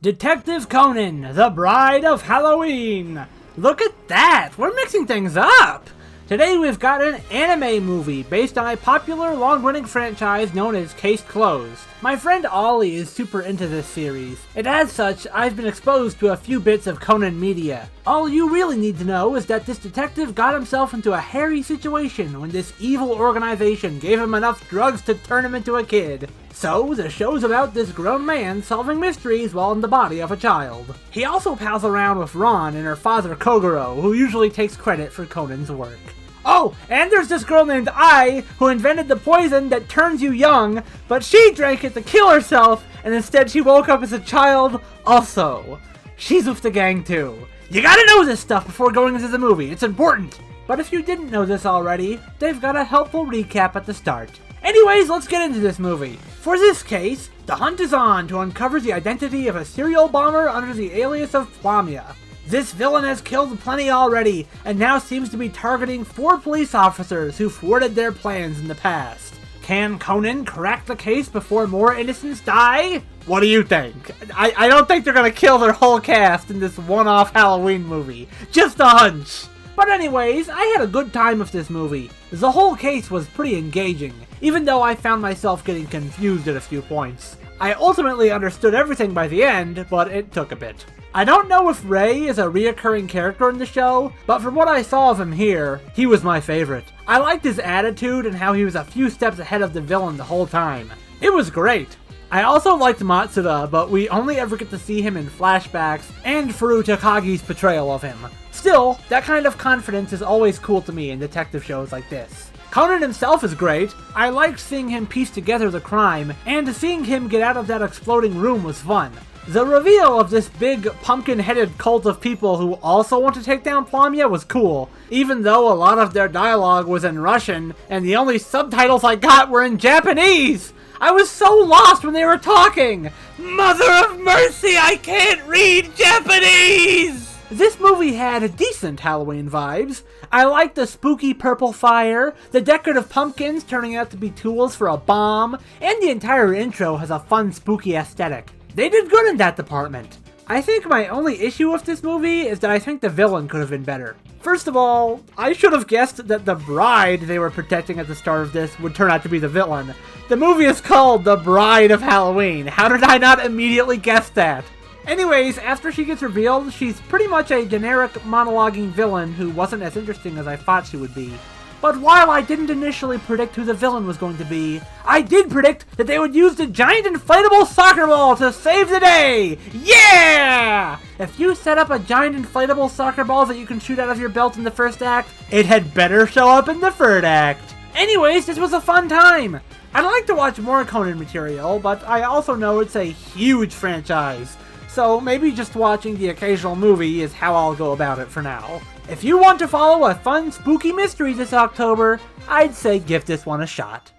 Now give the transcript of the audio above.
Detective Conan, the Bride of Halloween! Look at that! We're mixing things up! Today we've got an anime movie based on a popular long-running franchise known as Case Closed. My friend Ollie is super into this series, and as such, I've been exposed to a few bits of Conan media. All you really need to know is that this detective got himself into a hairy situation when this evil organization gave him enough drugs to turn him into a kid. So, the show's about this grown man solving mysteries while in the body of a child. He also pals around with Ron and her father Kogoro, who usually takes credit for Conan's work. Oh, and there's this girl named Ai, who invented the poison that turns you young, but she drank it to kill herself, and instead she woke up as a child also. She's with the gang too. You gotta know this stuff before going into the movie, it's important! But if you didn't know this already, they've got a helpful recap at the start. Anyways, let's get into this movie. For this case, the hunt is on to uncover the identity of a serial bomber under the alias of Flamia. This villain has killed plenty already, and now seems to be targeting 4 police officers who thwarted their plans in the past. Can Conan crack the case before more innocents die? What do you think? I don't think they're gonna kill their whole cast in this one-off Halloween movie. Just a hunch. But anyways, I had a good time with this movie. The whole case was pretty engaging, even though I found myself getting confused at a few points. I ultimately understood everything by the end, but it took a bit. I don't know if Ray is a reoccurring character in the show, but from what I saw of him here, he was my favorite. I liked his attitude and how he was a few steps ahead of the villain the whole time. It was great. I also liked Matsuda, but we only ever get to see him in flashbacks and Furu Takagi's portrayal of him. Still, that kind of confidence is always cool to me in detective shows like this. Conan himself is great. I liked seeing him piece together the crime, and seeing him get out of that exploding room was fun. The reveal of this big, pumpkin-headed cult of people who also want to take down Flamia was cool, even though a lot of their dialogue was in Russian, and the only subtitles I got were in Japanese! I was so lost when they were talking! Mother of mercy, I can't read Japanese! This movie had decent Halloween vibes. I liked the spooky purple fire, the decorative pumpkins turning out to be tools for a bomb, and the entire intro has a fun spooky aesthetic. They did good in that department. I think my only issue with this movie is that I think the villain could have been better. First of all, I should have guessed that the bride they were protecting at the start of this would turn out to be the villain. The movie is called The Bride of Halloween. How did I not immediately guess that? Anyways, after she gets revealed, she's pretty much a generic monologuing villain who wasn't as interesting as I thought she would be. But while I didn't initially predict who the villain was going to be, I did predict that they would use the giant inflatable soccer ball to save the day! Yeah! If you set up a giant inflatable soccer ball that you can shoot out of your belt in the first act, it had better show up in the third act. Anyways, this was a fun time! I'd like to watch more Conan material, but I also know it's a huge franchise. So maybe just watching the occasional movie is how I'll go about it for now. If you want to follow a fun spooky mystery this October, I'd say give this one a shot.